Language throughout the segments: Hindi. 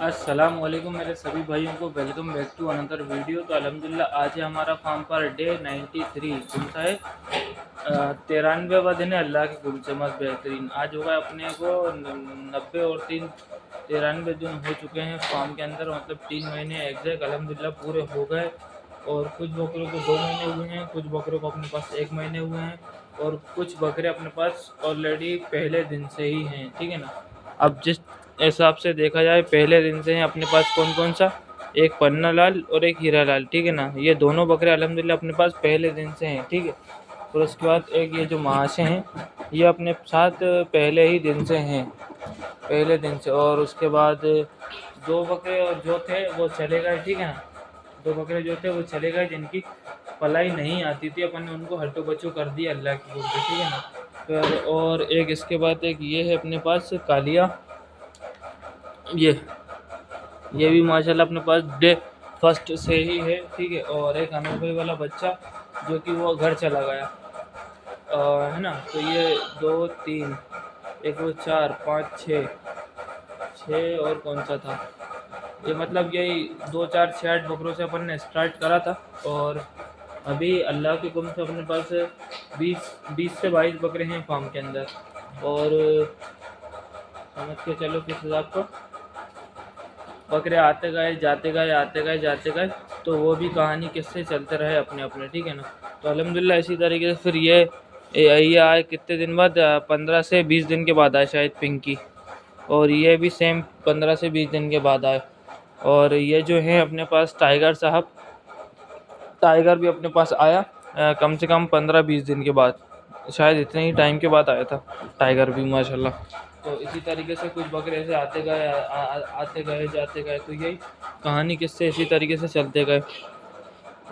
अस्सलाम वालेकुम मेरे सभी भाइयों को welcome back to another video. तो अल्हम्दुलिल्लाह आज है हमारा फार्म पर डे 93। कौन सा है? 93वां दिन है। अल्लाह के गुम से मस्त बेहतरीन। आज होगा अपने को 90 और 93 दिन हो चुके हैं फार्म के अंदर, मतलब 3 महीने एग्जैक्ट अल्हम्दुलिल्लाह पूरे हो गए। और कुछ बकरों को 2 महीने हुए हैं, कुछ बकरों को अपने पास 1 महीने हुए हैं, और कुछ बकरे अपने पास ऑलरेडी पहले दिन से ही हैं। ठीक है ना। अब जिस हिसाब से देखा जाए पहले दिन से हैं अपने पास कौन कौन सा, एक पन्ना लाल और एक हीरा लाल। ठीक है ना। ये दोनों बकरे अल्हम्दुलिल्लाह अपने पास पहले दिन से हैं। ठीक है। और उसके बाद एक ये जो महाशे हैं ये अपने साथ पहले ही दिन से हैं, पहले दिन से। और उसके बाद 2 बकरे और जो थे वो चले गए। ठीक है ना। 2 बकरे जो थे वो चले गए जिनकी पलाई नहीं आती थी, अपन ने उनको हट्टू बच्चू कर दिया अल्लाह की हुक्म से। ठीक है ना। फिर और एक इसके बाद एक ये है अपने पास कालिया, ये भी माशाल्लाह अपने पास डे फर्स्ट से ही है। ठीक है। और एक अनूर भाई वाला बच्चा जो कि वो घर चला गया, है ना। तो ये 2 3 एक वो 4 5 6 और कौन सा था ये, मतलब यही 2 4 6 8 बकरों से अपन ने स्टार्ट करा था। और अभी अल्लाह के हुक्म से अपने पास 20 से 22 बकरे हैं फार्म के अंदर। और समझ के चलो किस हिसाब को बकरे आते गए जाते गए आते गए जाते गए, तो वो भी कहानी किससे चलते रहे अपने अपने। ठीक है ना। तो अल्हम्दुलिल्लाह इसी तरीके से फिर ये आए कितने दिन बाद, 15 से 20 दिन के बाद आए शायद पिंकी। और ये भी सेम 15 से 20 दिन के बाद आए। और ये जो है अपने पास टाइगर साहब, टाइगर भी अपने पास आया कम से कम 15-20 दिन के बाद, शायद इतने ही टाइम के बाद आया था टाइगर भी माशाल्लाह। तो इसी तरीके से कुछ बकरे ऐसे आते गए आते गए जाते गए, तो यही कहानी किससे इसी तरीके से चलते गए।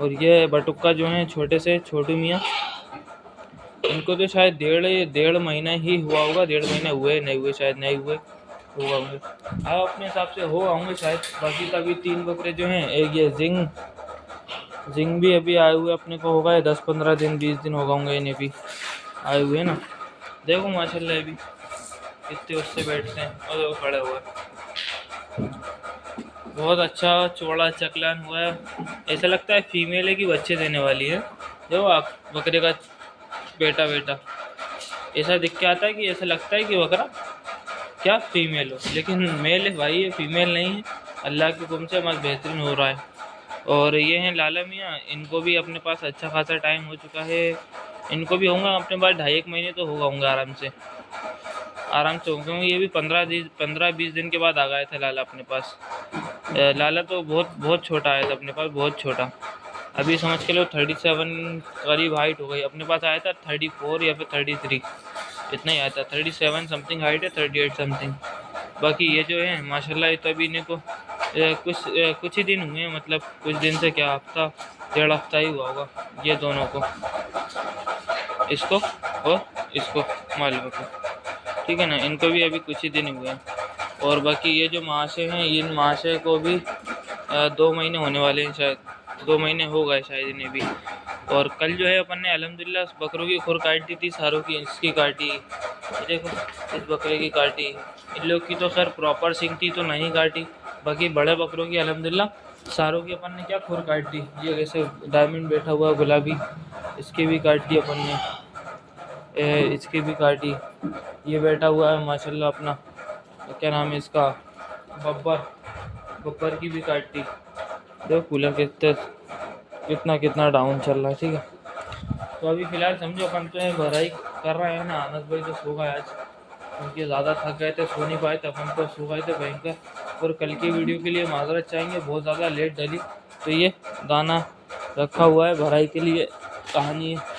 और ये बटुक्का जो हैं छोटे से छोटू मियाँ, इनको तो शायद डेढ़ महीना ही हुआ होगा, 1.5 महीने हुए नहीं हुए, शायद नहीं हुए, हुआ होंगे। अब अपने हिसाब से हो होंगे शायद। बाकी का भी 3 बकरे जो हैं, एक ये जिंग भी अभी आए हुए अपने को होगा 10-15 दिन 20 दिन होगा होंगे इन्हें भी आए हुए ना। देखो माशाल्लाह ये भी कितने उससे बैठते हैं। और वो खड़े हुए बहुत अच्छा चौड़ा चकलान हुआ है, ऐसा लगता है फीमेल है कि बच्चे देने वाली है। देखो आप बकरे का बेटा बेटा ऐसा दिख के आता है कि ऐसा लगता है कि बकरा क्या फीमेल हो, लेकिन मेल है भाई, ये फीमेल नहीं है। अल्लाह के हुक्म से मस्त बेहतरीन हो रहा है। और ये हैं लाला मियाँ, इनको भी अपने पास अच्छा खासा टाइम हो चुका है। इनको भी होगा अपने पास 2.5 महीने तो होगा आराम से होगा, क्योंकि ये भी 15-20 दिन के बाद आ गया था लाला अपने पास। लाला तो बहुत बहुत छोटा आया था अपने पास, बहुत छोटा। अभी समझ के लो 37 करीब हाइट हो गई। अपने पास आया था 34 या फिर 33, इतना ही आया था। 37 समथिंग हाइट है, 38 समथिंग। बाकी ये जो है माशाल्लाह, ये तो अभी इन्हें को कुछ ही दिन हुए हैं, मतलब कुछ दिन से क्या, हफ्ता 1.5 हफ्ता ही हुआ होगा ये दोनों को, इसको और इसको मालिक को। ठीक है ना। इनको भी अभी कुछ ही दिन हुए हैं। और बाकी ये जो महाशय हैं, इन महाशय को भी 2 महीने होने वाले हैं, शायद 2 महीने हो गए शायद इन्हें भी। और कल जो है अपन ने अल्हम्दुलिल्लाह बकरों की खुर काटी थी, सारों की इसकी काटी। ये देखो इस बकरे की काटी। इन लोग की तो खैर प्रॉपर सिंग थी तो नहीं काटी, बाकी बड़े बकरों की अल्हम्दुलिल्लाह सारों की अपन ने क्या खुर काट दी। ये कैसे डायमंड बैठा हुआ गुलाबी, इसकी भी काट दी अपन ने, इसकी भी काटी। ये बैठा हुआ है माशाल्लाह अपना, क्या नाम है इसका, बब्बर की भी काट दी। देखो कूलर कितना डाउन चल रहा है। ठीक है। तो अभी फ़िलहाल समझो अपन तो है भराई कर रहे हैं ना। अनस भाई तो सो गए आज, क्योंकि ज़्यादा थक गए थे, सो नहीं पाए थे। अपन तो सो गए थे भयंकर। और कल की वीडियो के लिए माजरत चाहेंगे, बहुत ज़्यादा लेट डली। तो ये दाना रखा हुआ है भराई के लिए। कहानी है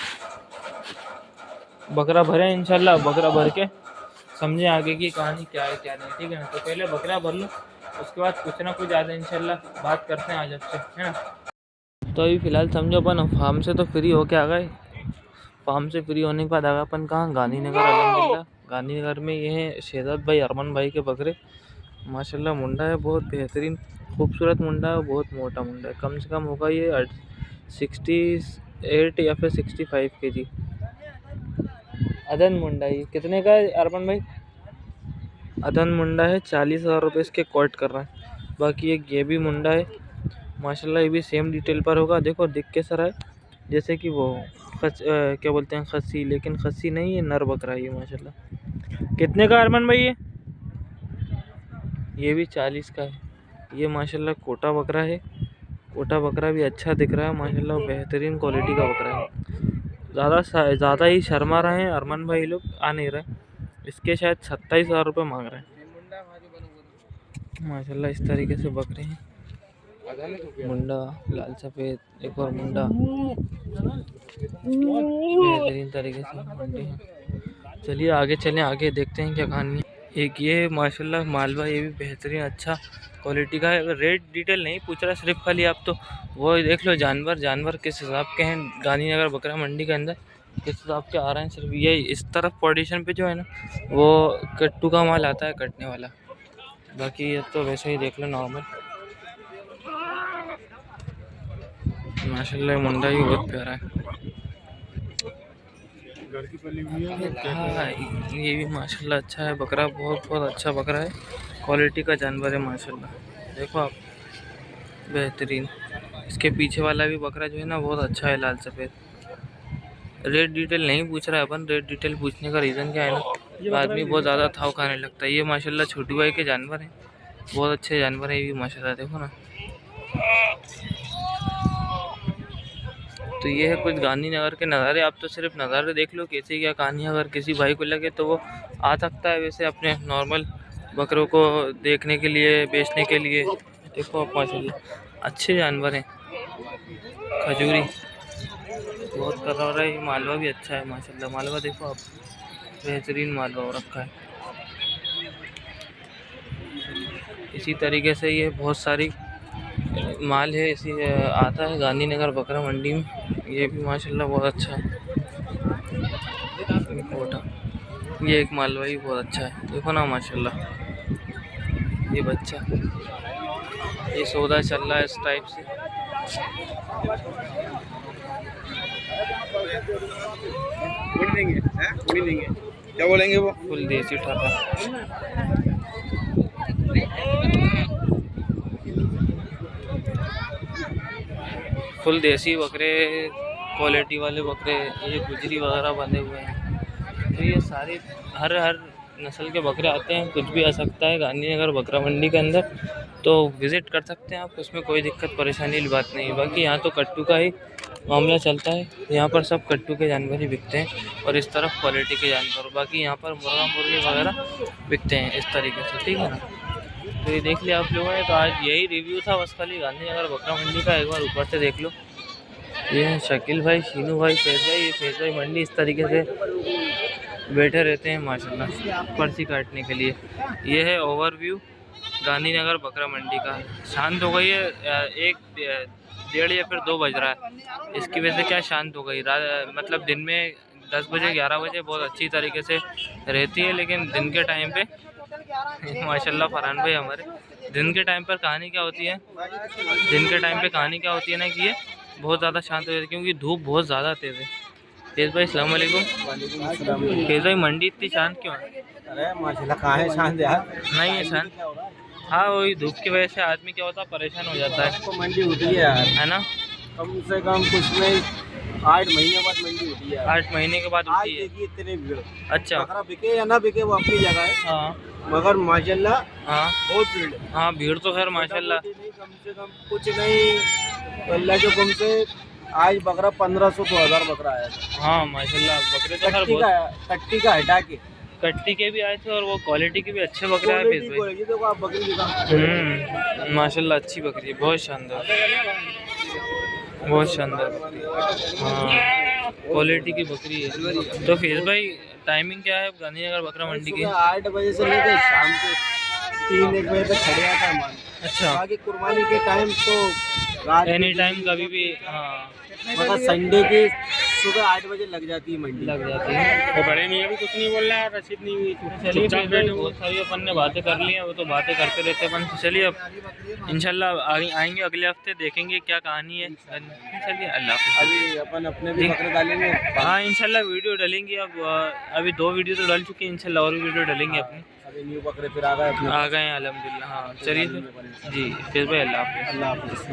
बकरा भरे इंशाल्लाह, बकरा भर के समझे आगे की कहानी क्या है क्या नहीं। ठीक है ना। तो पहले बकरा भर लो, उसके बाद कुछ ना कुछ आधा इंशाल्लाह बात करते हैं आज आपसे, है ना। तो अभी फ़िलहाल समझो अपन फार्म से तो फ्री होके आ गए। फार्म से फ्री होने के बाद आ गए अपन कहाँ, गांधीनगर। अल्हम्दुलिल्लाह गांधीनगर में ये हैं शहजाद भाई अरमान भाई के बकरे। माशाल्लाह मुंडा है, बहुत बेहतरीन खूबसूरत मुंडा है, बहुत मोटा मुंडा है। कम से कम होगा ये 68 या फिर 65 kg अदन मुंडा। ये कितने का है अरमान भाई? अदन मुंडा है, 40,000 रुपये इसके कोट कर रहा है। बाकी एक ये भी मुंडा है माशाल्लाह, ये भी सेम डिटेल पर होगा। देखो दिख कैसा रहा है जैसे कि वो क्या बोलते हैं खस्सी, लेकिन खस्सी नहीं है, नर बकरा है ये माशाल्लाह। कितने का अरमान भाई ये भी 40 का है। ये माशाल्लाह कोटा बकरा है, कोटा बकरा भी अच्छा दिख रहा है माशाल्लाह, बेहतरीन क्वालिटी का बकरा है। ज़्यादा ही शर्मा रहे हैं अरमान भाई लोग, आ नहीं रहे। इसके शायद 27,000 रुपये मांग रहे हैं माशाल्लाह। इस तरीके से बकरे हैं, मुंडा लाल सफ़ेद, एक और मुंडा, बेहतरीन तरीके से मुंडे हैं। चलिए आगे चलें, आगे देखते हैं क्या कहानी है। एक ये माशाल्लाह मालवा, ये भी बेहतरीन अच्छा क्वालिटी का है। रेट डिटेल नहीं पूछ रहा सिर्फ खाली, आप तो वो देख लो जानवर किस हिसाब के हैं गांधीनगर बकरा मंडी के अंदर, किस हिसाब के आ रहे हैं। सिर्फ ये इस तरफ पोजीशन पे जो है ना वो कट्टू का माल आता है, कटने वाला। बाकी ये तो वैसे ही देख लो नॉर्मल। माशाल्लाह मुंडा भी बहुत प्यारा है। हाँ ये भी माशाल्लाह अच्छा है बकरा, बहुत अच्छा बकरा है, क्वालिटी का जानवर है माशाल्लाह। देखो आप बेहतरीन। इसके पीछे वाला भी बकरा जो है ना बहुत अच्छा है, लाल सफ़ेद। रेट डिटेल नहीं पूछ रहा है अपन, रेट डिटेल पूछने का रीज़न क्या है ना, आदमी बहुत ज़्यादा थाव खाने लगता है। ये माशाल्लाह छोटू भाई के जानवर हैं, बहुत अच्छे जानवर है ये भी माशाल्लाह। देखो ना, तो ये है कुछ गांधीनगर के नज़ारे। आप तो सिर्फ नज़ारे देख लो कैसे क्या कहानी। अगर किसी भाई को लगे तो वो आ सकता है वैसे अपने नॉर्मल बकरों को देखने के लिए, बेचने के लिए। देखो आप माशाल्लाह अच्छे जानवर हैं। खजूरी बहुत कर रहा है, मालवा भी अच्छा है माशाल्लाह। मालवा देखो आप, बेहतरीन मालवा हो रखा है। इसी तरीके से ये बहुत सारी माल है, इसी आता है गांधीनगर बकरा मंडी में। ये भी माशाल्लाह बहुत अच्छा है। ये एक मालवा भी बहुत अच्छा है, देखो ना माशाल्लाह। ये बच्चा, ये सौदा चल रहा है इस टाइप से। क्या बोलेंगे वो, फुल देसी ठाका। फुल देसी बकरे, क्वालिटी वाले बकरे, ये गुजरी वगैरह बंधे हुए हैं। तो ये सारे हर नस्ल के बकरे आते हैं, कुछ भी आ सकता है गांधीनगर बकरा मंडी के अंदर, तो विज़िट कर सकते हैं आप, उसमें कोई दिक्कत परेशानी की बात नहीं है। बाकी यहाँ तो कट्टू का ही मामला चलता है, यहाँ पर सब कट्टू के जानवर ही बिकते हैं और इस तरफ क्वालिटी के जानवर। बाकी यहाँ पर मुर्गा मुर्गी वगैरह बिकते हैं इस तरीके से, ठीक है ना। तो ये देख लिया आप लोगों ने। तो आज यही रिव्यू था बस खाली गांधीनगर बकरा मंडी का, एक बार ऊपर से देख लो। ये शकील भाई, शीनू भाई, फैज़ भाई। ये फैज़ भाई मंडी इस तरीके से बैठे रहते हैं माशाल्लाह पर्ची काटने के लिए। ये है ओवरव्यू गांधीनगर बकरा मंडी का। शांत हो गई है, 1, 1:30 या फिर 2 बज रहा है, इसकी वजह से क्या शांत हो गई। मतलब दिन में 10 बजे 11 बजे बहुत अच्छी तरीके से रहती है, लेकिन दिन के टाइम पे माशाल्लाह फरहान भाई हमारे, दिन के टाइम पर कहानी क्या होती है, दिन के टाइम पे कहानी क्या होती है ना कि ये बहुत ज़्यादा शांत हो जाती है, क्योंकि धूप बहुत ज़्यादा तेज़ है। फैज़ भाई अस्सलाम वालेकुम। फैज़ भाई मंडी इतनी शांत क्यों है? अरे माशाल्लाह कहाँ है शांत यार, नहीं है शांत। हाँ वही धूप की वजह से आदमी क्या होता है, परेशान हो जाता है। तो मंडी उठी है यार, है ना, कम से कम कुछ नहीं 8 महीने बाद मंडी उठी है। 8 महीने के बाद आज उठी है। देखिए इतने भीड़, अच्छा बकरा बिके या ना बिके वो अपनी जगह है, हाँ मगर माशाल्लाह हाँ बहुत भीड़ है। हाँ, भीड़ तो खैर माशाल्लाह। कम से कम कुछ नहीं, अल्लाह के हुक्म से आज बकरा 1500 तो 1000 बकरा आया था। हाँ माशाल्लाह बकरे तो खैर कट्टी का हटा के, कट्टी के भी आए थे और वो क्वालिटी के भी अच्छे बकरे आए फैज़ भाई। ये देखो आप बकरी दिखा, माशाल्लाह अच्छी बकरी है, बहुत शानदार, बहुत शानदार बकरी। हाँ क्वालिटी की बकरी है। तो फैज़ भाई टाइमिंग क्या है गांधीनगर बकरा मंडी की? 8 बजे से लेकर शाम के 3-1 बजे तक खड़े आता है माल। अच्छा, बाकी कुर्बानी के टाइम तो रात एनी टाइम कभी भी। हाँ मगर संडे की सुबह 8 बजे लग जाती है मंडी, लग जाती है। तो बड़े मियाँ भी कुछ नहीं बोल रहा है, रसीद नहीं हुई। चलिए बहुत सारी अपन ने बातें कर ली हैं, वो तो बातें करते रहते हैं अपन। चलिए अब इंशाल्लाह आएंगे अगले हफ्ते, देखेंगे क्या कहानी है। चलिए अल्लाह हाफ़िज़। अभी अपन अपने भी बकरे डालेंगे। हाँ इंशाल्लाह वीडियो डालेंगे। अब अभी 2 वीडियो तो डाल चुके हैं, इंशाल्लाह और भी वीडियो डालेंगे अपनी। अभी न्यू बकरे फिर आ गए अपने आ गए हैं अल्हम्दुलिल्लाह। हाँ चलिए फिर जी, फिर भाई अल्लाह हाफिज़। अल्लाह हाफिज़।